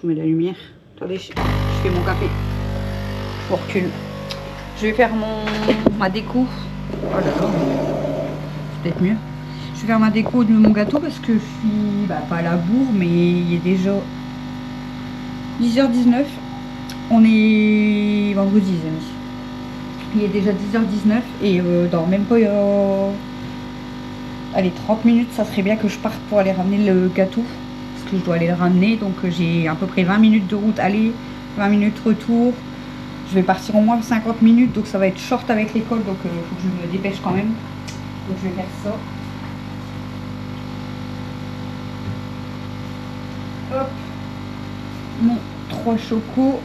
vous mets la lumière. Attendez, je fais mon café. Je recule. Je vais faire ma déco. Oh là là, c'est peut-être mieux. Je vais faire ma déco de mon gâteau parce que je suis pas à la bourre, mais il est déjà 10h19. On est vendredi, les amis. Il est déjà 10h19 et dans même pas allez, 30 minutes, ça serait bien que je parte pour aller ramener le gâteau. Parce que je dois aller le ramener. Donc j'ai à peu près 20 minutes de route aller, 20 minutes retour. Je vais partir au moins 50 minutes. Donc ça va être short avec l'école. Donc il faut que je me dépêche quand même. Donc je vais faire ça. Hop. Mon 3 chocos.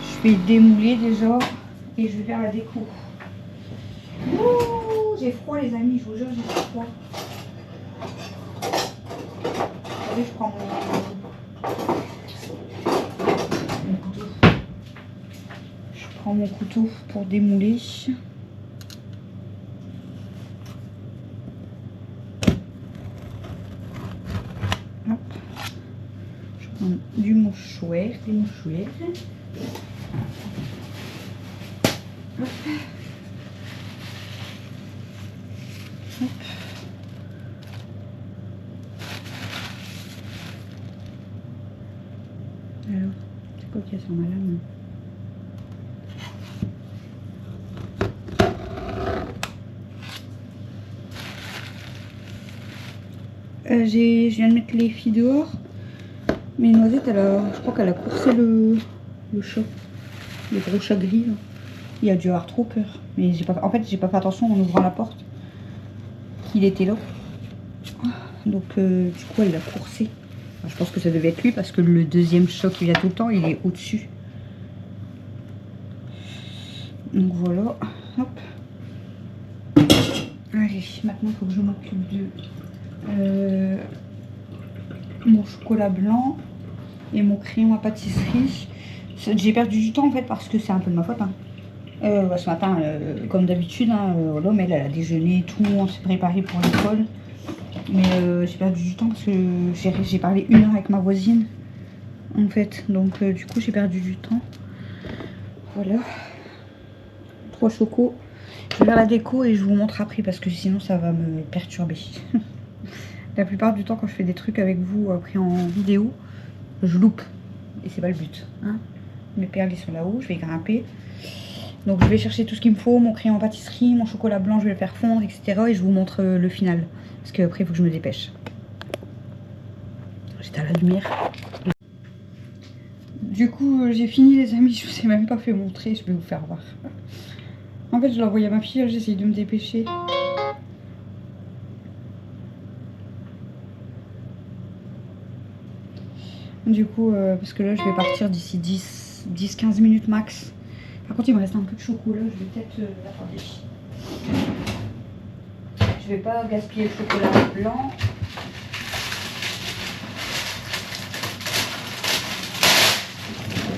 Je vais démouler déjà. Et je vais faire la déco. Ouh, j'ai froid les amis, je vous jure, j'ai froid. Attendez, je prends mon couteau. Je prends mon couteau pour démouler. Hop. Je prends du mouchoir, des mouchoirs. Hop. Hop. Alors, c'est quoi qu'il y a sur ma lame? Je viens de mettre les filles dehors. Mais Noisette, je crois qu'elle a coursé le chat. Le gros chat gris. Là. Il a dû avoir trop peur. Mais en fait, j'ai pas fait attention en ouvrant la porte. Il était là. Donc, du coup, elle l'a coursé. Enfin, je pense que ça devait être lui parce que le deuxième chat qui vient tout le temps, il est au-dessus. Donc voilà. Hop. Allez, maintenant, il faut que je m'occupe de mon chocolat blanc et mon crayon à pâtisserie. J'ai perdu du temps en fait parce que c'est un peu de ma faute. Hein. Ce matin, comme d'habitude, hein, l'homme elle a déjeuné et tout, on s'est préparé pour l'école. Mais j'ai perdu du temps parce que j'ai parlé 1 heure avec ma voisine en fait. Donc du coup j'ai perdu du temps. Voilà. 3 chocos. Je vais faire la déco et je vous montre après parce que sinon ça va me perturber. La plupart du temps quand je fais des trucs avec vous après en vidéo, je loupe. Et c'est pas le but. Hein. Mes perles sont là-haut, je vais grimper. Donc je vais chercher tout ce qu'il me faut, mon crayon en pâtisserie, mon chocolat blanc, je vais le faire fondre, etc. Et je vous montre le final. Parce qu'après il faut que je me dépêche. J'étais à la lumière. Du coup j'ai fini les amis, je vous ai même pas fait montrer, je vais vous faire voir. En fait je l'ai envoyé à ma fille, j'essaye de me dépêcher. Du coup, parce que là je vais partir d'ici 10-15 minutes max. Par contre il me reste un peu de chocolat, je vais peut-être... attendez. Je vais pas gaspiller le chocolat blanc.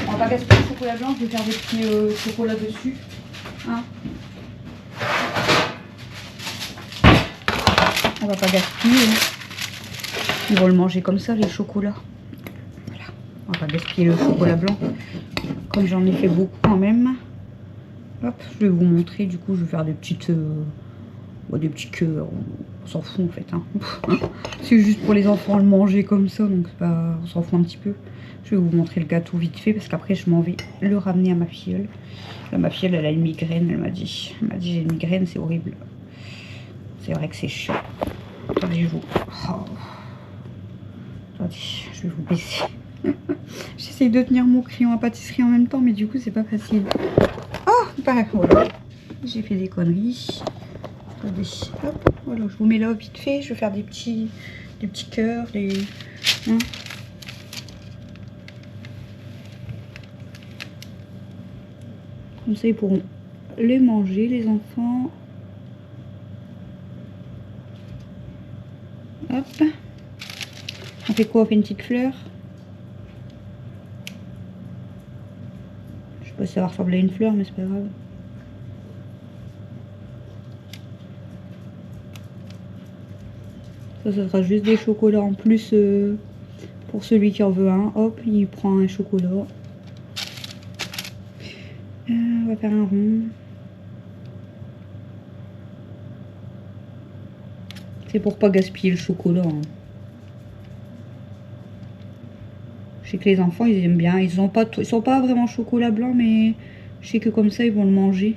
On va pas gaspiller le chocolat blanc, je vais faire des petits chocolats dessus. Hein, on va pas gaspiller. On va le manger comme ça les chocolats. Voilà. On va pas gaspiller le chocolat blanc. Comme j'en ai fait beaucoup quand même. Hop, je vais vous montrer. Du coup, je vais faire des petites... des petits cœurs. On s'en fout en fait. Hein. C'est juste pour les enfants le manger comme ça. Donc on s'en fout un petit peu. Je vais vous montrer le gâteau vite fait. Parce qu'après, je m'en vais le ramener à ma filleule. Là, ma filleule, elle a une migraine. Elle m'a dit j'ai une migraine, c'est horrible. C'est vrai que c'est chiant. Attendez, je vous... Oh. Attendez, je vais vous baisser. J'essaye de tenir mon crayon à pâtisserie en même temps, mais du coup, c'est pas facile. Oh, pareil, voilà. J'ai fait des conneries. Attendez, hop, voilà, je vous mets là vite fait. Je vais faire des petits cœurs, des... Hein. Comme ça, ils pourront les manger, les enfants. Hop. On fait quoi? On fait une petite fleur. Je sais pas si ça va ressembler à une fleur, mais c'est pas grave. Ça sera juste des chocolats en plus Pour celui qui en veut un, hop, il prend un chocolat. On va faire un rond. C'est pour pas gaspiller le chocolat. Hein. Je sais que les enfants, ils aiment bien. Ils sont pas vraiment chocolat blanc, mais je sais que comme ça, ils vont le manger.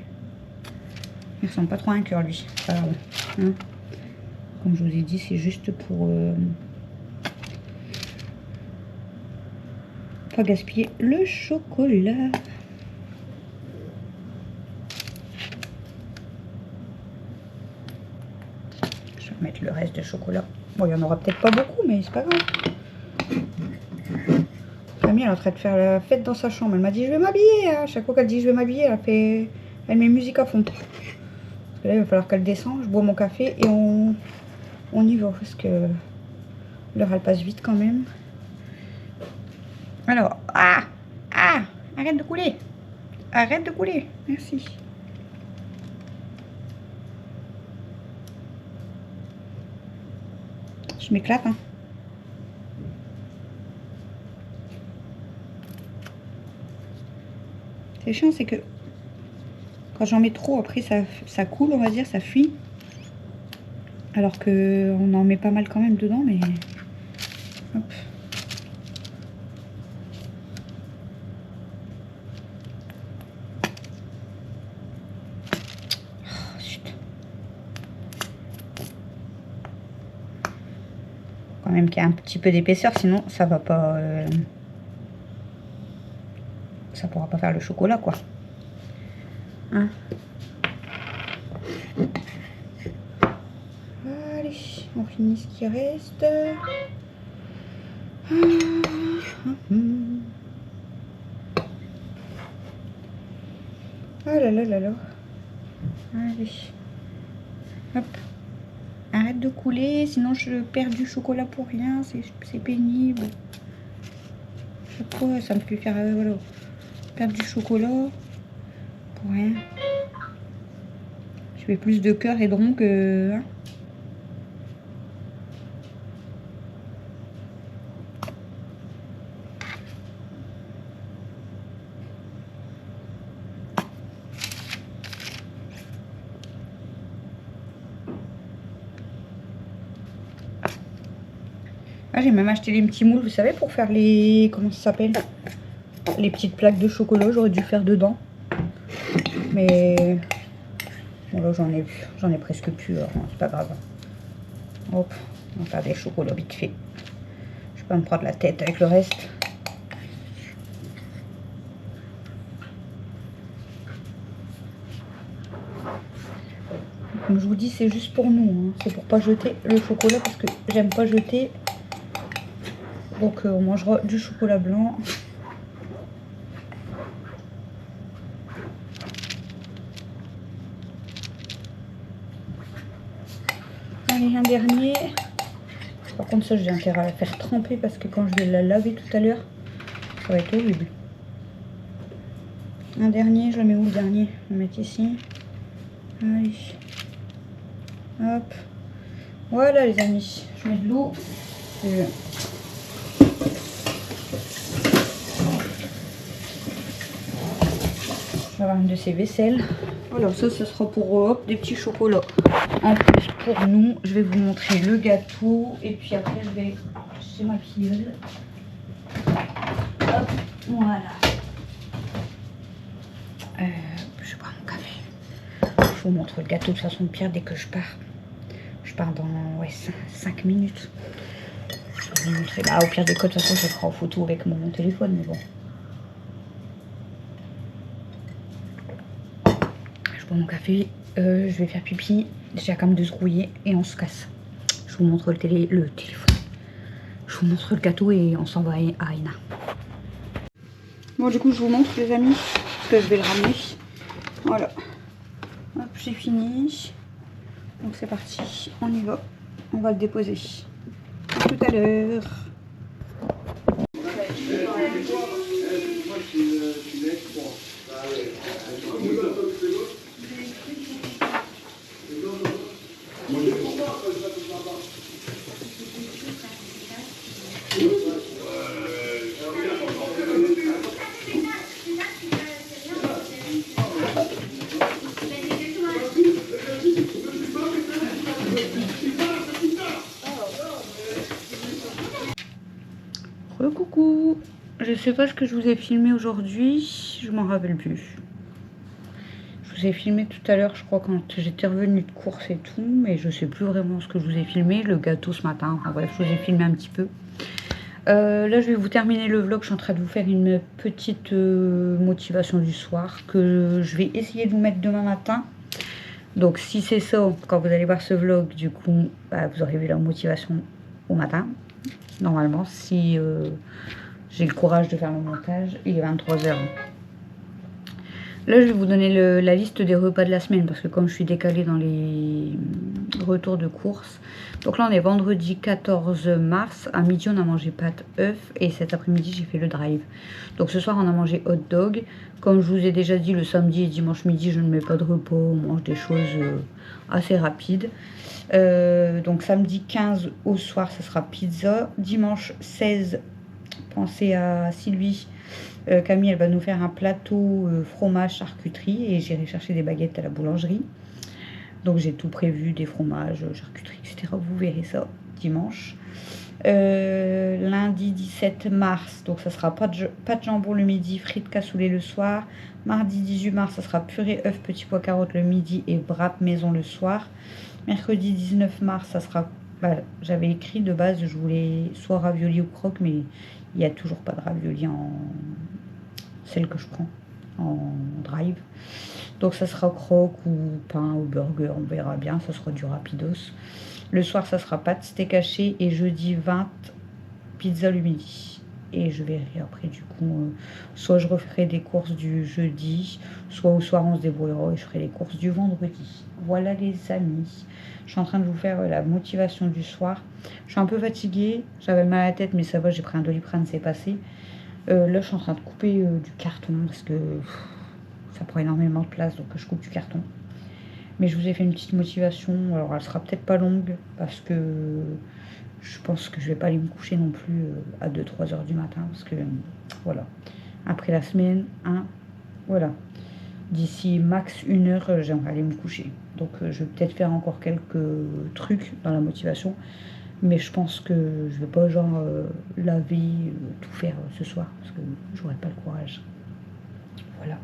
Il ressemble pas trop à un cœur, lui. Pas grave. Hein. Comme je vous ai dit, c'est juste pour pas gaspiller le chocolat. Je vais mettre le reste de chocolat. Bon, il y en aura peut-être pas beaucoup, mais c'est pas grave. Camille, elle est en train de faire la fête dans sa chambre. Elle m'a dit, je vais m'habiller. À chaque fois qu'elle dit, je vais m'habiller, elle met musique à fond. Parce que là, il va falloir qu'elle descende. Je bois mon café et on y va. Parce que l'heure, elle passe vite quand même. Alors, arrête de couler. Arrête de couler. Merci. Je m'éclate, hein. C'est chiant, c'est que quand j'en mets trop, après ça coule, on va dire, ça fuit. Alors que on en met pas mal quand même dedans, mais hop. Oh, chut. Quand même qu'il y a un petit peu d'épaisseur, sinon ça va pas. Ça pourra pas faire le chocolat, quoi. Hein? Allez, on finit ce qui reste. Ah là là là là. Allez. Hop. Arrête de couler, sinon je perds du chocolat pour rien. C'est pénible. Chaque fois, ça me fait faire... voilà. Perdre du chocolat pour rien. Je fais plus de cœur et de rond que... Hein. Ah, j'ai même acheté les petits moules, vous savez, pour faire les... Comment ça s'appelle? Les petites plaques de chocolat, j'aurais dû faire dedans. Mais... Bon, là, j'en ai presque plus, c'est pas grave. Hop, on va faire des chocolats vite fait. Je vais pas me prendre la tête avec le reste. Comme je vous dis, c'est juste pour nous. Hein. C'est pour pas jeter le chocolat parce que j'aime pas jeter. Donc, on mangera du chocolat blanc. Allez, un dernier. Par contre, ça, j'ai intérêt à la faire tremper parce que quand je vais la laver tout à l'heure, ça va être horrible. Un dernier, je le mets où le dernier? Je vais le mettre ici. Allez. Hop. Voilà les amis. Je mets de l'eau. Je vais avoir une de ces vaisselles. Voilà, ça sera pour hop, des petits chocolats. En plus, pour nous, je vais vous montrer le gâteau. Et puis après, je vais chez ma filleule. Hop, voilà. Je bois mon café. Je vous montre le gâteau de toute façon, Pierre, dès que je pars. Je pars dans 5 minutes. Je vais vous montrer. Bah, au pire des cas, de toute façon, je ferai en photo avec mon téléphone, mais bon. Je bois mon café, je vais faire pipi. J'ai quand même de se rouiller et on se casse. Je vous montre le téléphone. Je vous montre le gâteau et on s'en va à Aina. Bon, du coup, je vous montre, les amis, parce que je vais le ramener. Voilà. Hop, j'ai fini. Donc c'est parti, on y va. On va le déposer. À tout à l'heure. coup, je sais pas ce que je vous ai filmé aujourd'hui. Je m'en rappelle plus. Je vous ai filmé tout à l'heure, je crois, quand j'étais revenue de course et tout. Mais je sais plus vraiment ce que je vous ai filmé. Le gâteau ce matin. Enfin bref, je vous ai filmé un petit peu. Là, je vais vous terminer le vlog. Je suis en train de vous faire une petite motivation du soir que je vais essayer de vous mettre demain matin. Donc, si c'est ça, quand vous allez voir ce vlog, du coup, bah, vous aurez vu la motivation au matin. Normalement, si j'ai le courage de faire le montage, il est 23 h. Là, je vais vous donner la liste des repas de la semaine parce que comme je suis décalée dans les retours de course. Donc là, on est vendredi 14 mars. À midi, on a mangé pâtes, œufs et cet après-midi, j'ai fait le drive. Donc ce soir, on a mangé hot dog. Comme je vous ai déjà dit, le samedi et dimanche midi, je ne mets pas de repas. On mange des choses assez rapides. Donc samedi 15 au soir, ça sera pizza. Dimanche 16, pensez à Sylvie. Camille, elle va nous faire un plateau fromage charcuterie et j'irai chercher des baguettes à la boulangerie. Donc j'ai tout prévu, des fromages, charcuterie, etc. Vous verrez ça dimanche. Lundi 17 mars, donc ça sera pas de jambon le midi, frites cassoulet le soir. Mardi 18 mars, ça sera purée œufs, petits pois carottes le midi et wrap maison le soir. Mercredi 19 mars, ça sera... Bah, j'avais écrit de base, je voulais soit ravioli ou croque, mais il n'y a toujours pas de ravioli en... celle que je prends en drive. Donc ça sera croque ou pain ou burger, on verra bien, ça sera du rapidos. Le soir, ça sera pâtes, steak haché et jeudi 20, pizza le midi. Et je verrai après du coup, soit je referai des courses du jeudi, soit au soir on se débrouillera et je ferai les courses du vendredi. Voilà les amis, je suis en train de vous faire la motivation du soir. Je suis un peu fatiguée, j'avais mal à la tête mais ça va, j'ai pris un Doliprane, c'est passé. Là je suis en train de couper du carton parce que ça prend énormément de place, donc je coupe du carton. Mais je vous ai fait une petite motivation, alors elle sera peut-être pas longue parce que je pense que je vais pas aller me coucher non plus à 2-3 heures du matin parce que voilà, après la semaine, hein, voilà, d'ici max 1 heure j'aimerais aller me coucher. Donc je vais peut-être faire encore quelques trucs dans la motivation, mais je pense que je vais pas genre laver, tout faire ce soir parce que j'aurai pas le courage. Voilà.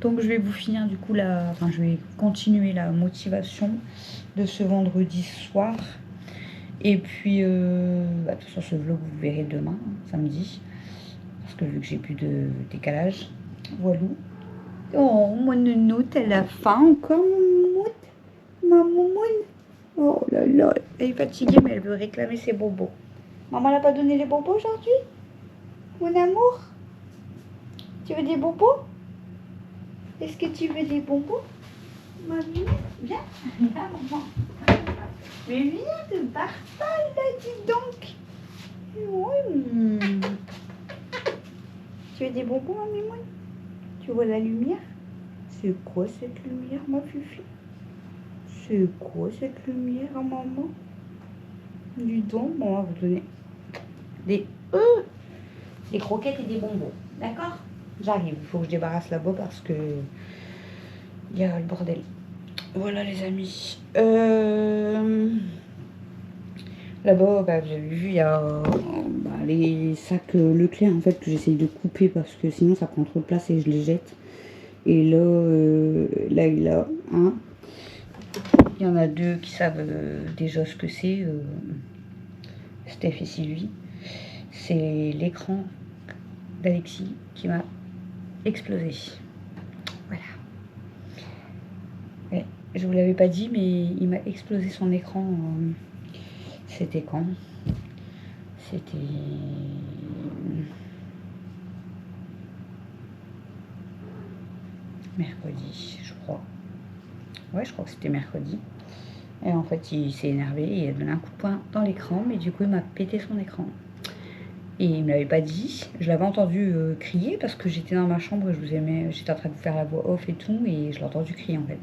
Donc je vais vous finir du coup je vais continuer la motivation de ce vendredi soir. Et puis, de toute façon, ce vlog, vous verrez demain, samedi. Parce que vu que j'ai plus de décalage. Voilà. Oh, mon nounoute, elle a faim encore, mon moumoute. Ma moumoune. Oh là là, elle est fatiguée, mais elle veut réclamer ses bobos. Maman n'a pas donné les bobos aujourd'hui? Mon amour? Tu veux des bobos? Est-ce que tu veux des bonbons? Mamie, viens. Viens, maman. Mais viens, te barre pas là, dis donc. Tu veux des bonbons, hein, Mimoun? Tu vois la lumière? C'est quoi cette lumière, ma Fifi? C'est quoi cette lumière, maman? Du donc, on va vous donner des croquettes et des bonbons. D'accord? J'arrive, il faut que je débarrasse là-bas parce que il y a le bordel. Voilà les amis. Là-bas, vous avez vu, il y a les sacs Leclerc en fait que j'essaye de couper parce que sinon ça prend trop de place et je les jette. Et là il y a un. Il y en a deux qui savent déjà ce que c'est. Steph et Sylvie. C'est l'écran d'Alexis qui m'a explosé. Voilà. Ouais, je vous l'avais pas dit, mais il m'a explosé son écran. C'était quand? C'était mercredi, je crois. Ouais, je crois que c'était mercredi. Et en fait, il s'est énervé et il a donné un coup de poing dans l'écran, mais du coup, il m'a pété son écran. Et il me l'avait pas dit. Je l'avais entendu crier parce que j'étais dans ma chambre, j'étais en train de faire la voix off et tout, et je l'ai entendu crier en fait.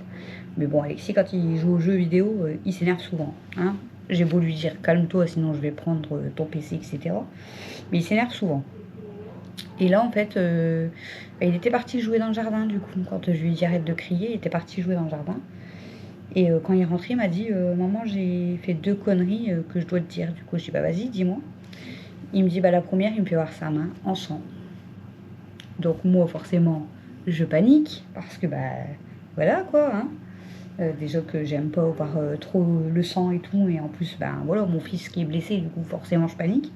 Mais bon, Alexis, quand il joue aux jeux vidéo, il s'énerve souvent. Hein. J'ai beau lui dire calme-toi, sinon je vais prendre ton PC, etc. Mais il s'énerve souvent. Et là, en fait, il était parti jouer dans le jardin, du coup. Quand je lui ai dit arrête de crier, il était parti jouer dans le jardin. Et quand il est rentré, il m'a dit maman, j'ai fait 2 conneries que je dois te dire. Du coup, je dis bah vas-y, dis-moi. Il me dit, bah la première, il me fait voir sa main en sang. Donc moi, forcément, je panique, parce que, bah, voilà, quoi, hein. Déjà que j'aime pas voir trop le sang et tout, et en plus, ben voilà, mon fils qui est blessé, du coup, forcément, je panique.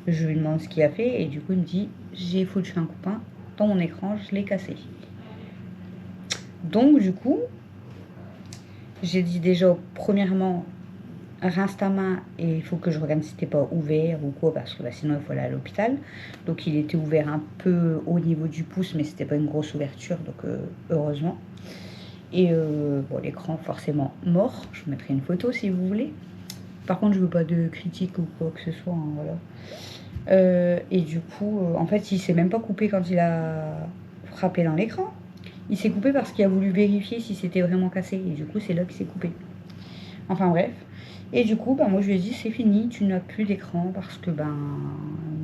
Je lui demande ce qu'il a fait, et du coup, il me dit, j'ai foutu un copain dans mon écran, je l'ai cassé. Donc, du coup, j'ai dit déjà, premièrement, rince ta main et il faut que je regarde si c'était pas ouvert ou quoi, parce que bah, sinon il faut aller à l'hôpital. Donc il était ouvert un peu au niveau du pouce, mais c'était pas une grosse ouverture, donc heureusement. Et bon, l'écran forcément mort, je vous mettrai une photo si vous voulez. Par contre, je veux pas de critique ou quoi que ce soit, hein, voilà. Et du coup, en fait, il s'est même pas coupé quand il a frappé dans l'écran. Il s'est coupé parce qu'il a voulu vérifier si c'était vraiment cassé, et du coup, c'est là qu'il s'est coupé. Enfin bref. Et du coup, bah, moi je lui ai dit c'est fini, tu n'as plus d'écran parce que ben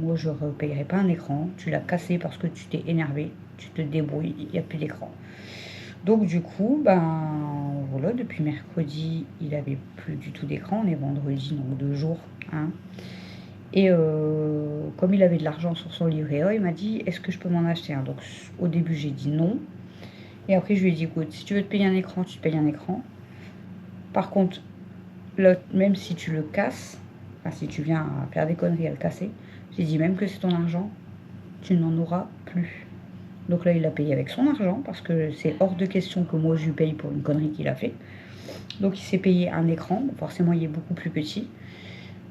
moi je ne repayerai pas un écran. Tu l'as cassé parce que tu t'es énervé, tu te débrouilles, il n'y a plus d'écran. Donc du coup, ben voilà, depuis mercredi, il avait plus du tout d'écran. On est vendredi, donc 2 jours. Hein. Et comme il avait de l'argent sur son livret A, il m'a dit est-ce que je peux m'en acheter un. Donc au début j'ai dit non. Et après je lui ai dit écoute, si tu veux te payer un écran, tu te payes un écran. Par contre, là, même si tu le casses, enfin si tu viens à faire des conneries à le casser, j'ai dit même que c'est ton argent, tu n'en auras plus. Donc là, il l'a payé avec son argent, parce que c'est hors de question que moi je lui paye pour une connerie qu'il a fait. Donc il s'est payé un écran, forcément il est beaucoup plus petit.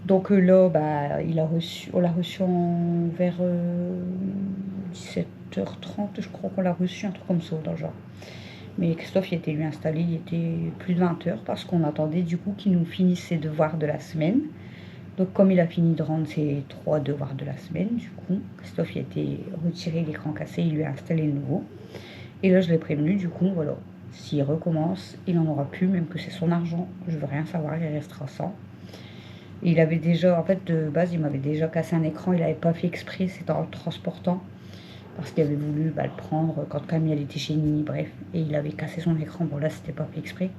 Donc là, bah, on l'a reçu vers 17h30, je crois qu'on l'a reçu, un truc comme ça, dans le genre. Mais Christophe, il était lui installé, il était plus de 20 heures parce qu'on attendait du coup qu'il nous finisse ses devoirs de la semaine. Donc comme il a fini de rendre ses 3 devoirs de la semaine, du coup, Christophe il a été retiré l'écran cassé, il lui a installé le nouveau. Et là, je l'ai prévenu, du coup, voilà. S'il recommence, il n'en aura plus, même que c'est son argent. Je veux rien savoir, il restera sans. Et il avait déjà, en fait, de base, il m'avait déjà cassé un écran, il n'avait pas fait exprès, c'était en le transportant. Parce qu'il avait voulu le prendre quand Camille elle était chez Nini, bref. Et il avait cassé son écran, bon là, c'était pas fait exprès.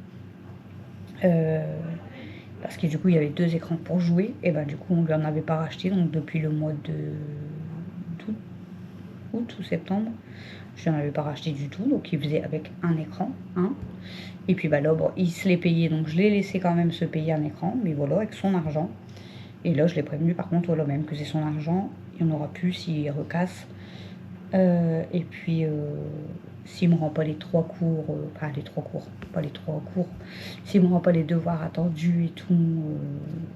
Parce que du coup, il y avait 2 écrans pour jouer. Et ben du coup, on lui en avait pas racheté, donc depuis le mois de août ou septembre. Je n'en avais pas racheté du tout, donc il faisait avec un écran. Hein. Et puis bah là, bon, il se l'est payé, donc je l'ai laissé quand même se payer un écran, mais voilà, avec son argent. Et là, je l'ai prévenu par contre, voilà, même que c'est son argent, il n'y en aura plus s'il recasse. Et puis, s'il ne me rend pas les 3 cours, enfin les 3 cours, pas les 3 cours, s'il ne me rend pas les devoirs attendus et tout,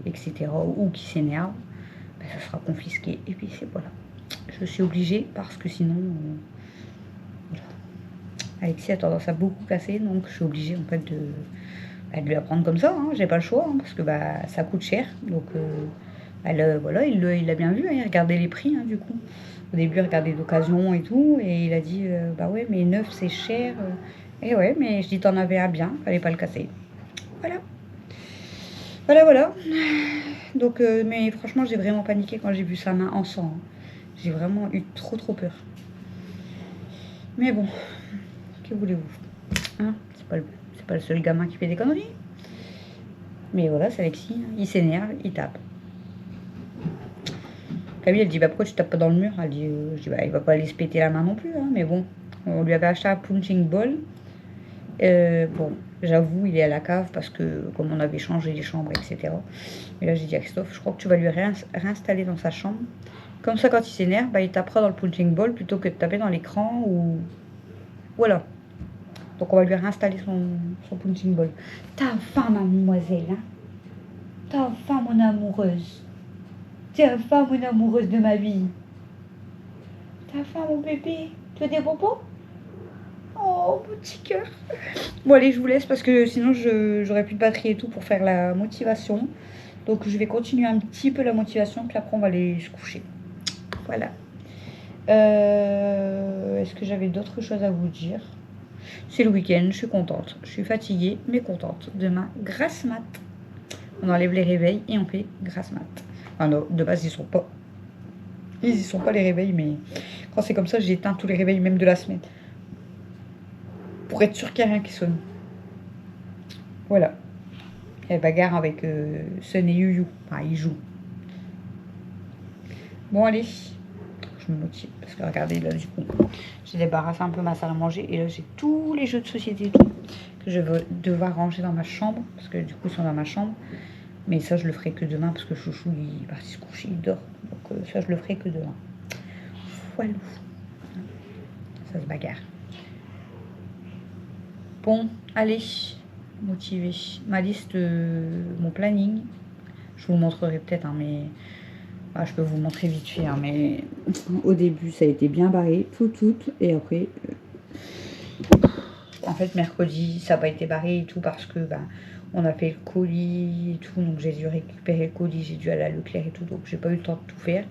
etc., ou qu'il s'énerve, ben, ça sera confisqué. Et puis c'est voilà. Je suis obligée parce que sinon, voilà. Alexis a tendance à beaucoup casser, donc je suis obligée en fait de lui apprendre comme ça. Hein. J'ai pas le choix hein, parce que bah, ça coûte cher. Donc voilà, il l'a bien vu, hein, il regardait les prix hein, du coup. Au début, il regardait d'occasion et tout, et il a dit bah ouais, mais neuf c'est cher. Et ouais, mais je dis t'en avais un bien, fallait pas le casser. Voilà. Voilà. Donc, mais franchement, j'ai vraiment paniqué quand j'ai vu sa main en sang. Hein. J'ai vraiment eu trop peur. Mais bon, que voulez-vous hein, c'est pas le seul gamin qui fait des conneries. Mais voilà, c'est Alexis, hein. Il s'énerve, il tape. Camille, elle dit bah pourquoi tu tapes pas dans le mur. Elle dit, je dis bah il va pas aller se péter la main non plus, hein, mais bon, on lui avait acheté un punching ball. Bon, j'avoue, il est à la cave parce que comme on avait changé les chambres, etc. Mais là j'ai dit à Christophe, je crois que tu vas lui réinstaller dans sa chambre. Comme ça, quand il s'énerve, bah, il tapera dans le punching ball plutôt que de taper dans l'écran ou voilà. Donc on va lui réinstaller son punching ball. T'as faim, mademoiselle, hein? T'as faim, mon amoureuse. T'as faim, mon amoureuse de ma vie. T'as faim, mon bébé. Tu veux des bonbons? Oh, mon petit cœur. Bon, allez, je vous laisse parce que sinon, j'aurai plus de batterie et tout pour faire la motivation. Donc, je vais continuer un petit peu la motivation, puis après, on va aller se coucher. Voilà. Est-ce que j'avais d'autres choses à vous dire? C'est le week-end, je suis contente. Je suis fatiguée, mais contente. Demain, grasse mat. On enlève les réveils et on fait grasse mat. Enfin, non, de base, ils y sont pas les réveils, mais quand c'est comme ça, j'éteins tous les réveils, même de la semaine. Pour être sûr qu'il n'y a rien qui sonne. Voilà. Elle bagarre avec Sun et Yuyu. Enfin, ils jouent. Bon, allez. Je me motive parce que regardez, là, du coup, j'ai débarrassé un peu ma salle à manger. Et là, j'ai tous les jeux de société et tout que je vais devoir ranger dans ma chambre. Parce que du coup, ils sont dans ma chambre. Mais ça, je le ferai que demain parce que Chouchou, il est parti se coucher, il dort. Donc ça, je le ferai que demain. Voilà. Ça se bagarre. Bon, allez. Motivé. Ma liste, mon planning. Je vous montrerai peut-être, hein, mais... Ah, je peux vous montrer vite fait, hein, mais au début, ça a été bien barré, tout. Et après... En fait, mercredi, ça n'a pas été barré et tout parce que... Ben, on a fait le colis et tout, donc j'ai dû récupérer le colis, j'ai dû aller à Leclerc et tout, donc j'ai pas eu le temps de tout faire.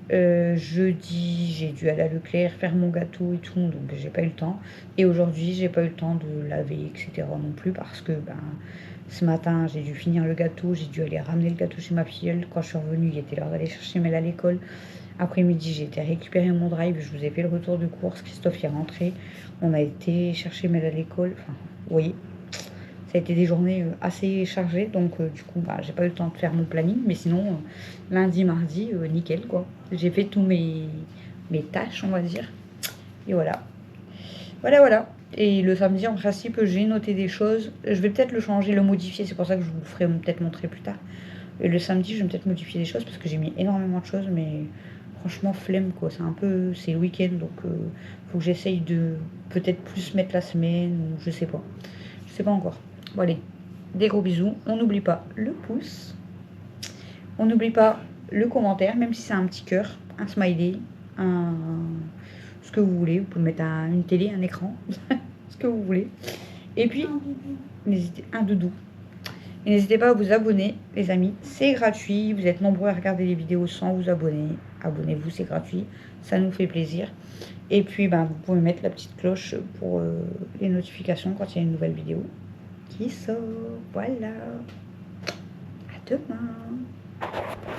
Jeudi, j'ai dû aller à Leclerc faire mon gâteau et tout, donc j'ai pas eu le temps. Et aujourd'hui, j'ai pas eu le temps de laver, etc. non plus, parce que ben, ce matin, j'ai dû finir le gâteau, j'ai dû aller ramener le gâteau chez ma filleule. Quand je suis revenue, il était l'heure d'aller chercher Mel à l'école. Après-midi, j'ai été récupérer mon drive, je vous ai fait le retour de course, Christophe est rentré, on a été chercher Mel à l'école, enfin, vous voyez. Ça a été des journées assez chargées, donc du coup, bah, j'ai pas eu le temps de faire mon planning. Mais sinon, lundi, mardi, nickel, quoi. J'ai fait tous mes tâches, on va dire. Et voilà. Voilà. Et le samedi, en principe, j'ai noté des choses. Je vais peut-être le changer, le modifier. C'est pour ça que je vous le ferai peut-être montrer plus tard. Et le samedi, je vais peut-être modifier des choses parce que j'ai mis énormément de choses. Mais franchement, flemme, quoi. C'est le week-end, donc faut que j'essaye de peut-être plus mettre la semaine. Ou je sais pas. Je sais pas encore. Bon, allez, des gros bisous. On n'oublie pas le pouce. On n'oublie pas le commentaire, même si c'est un petit cœur, un smiley, ce que vous voulez. Vous pouvez mettre une télé, un écran, ce que vous voulez. Et puis, n'hésitez, un doudou. Et n'hésitez pas à vous abonner, les amis. C'est gratuit. Vous êtes nombreux à regarder les vidéos sans vous abonner. Abonnez-vous, c'est gratuit. Ça nous fait plaisir. Et puis, ben, vous pouvez mettre la petite cloche pour les notifications quand il y a une nouvelle vidéo qui sort. Voilà. À demain.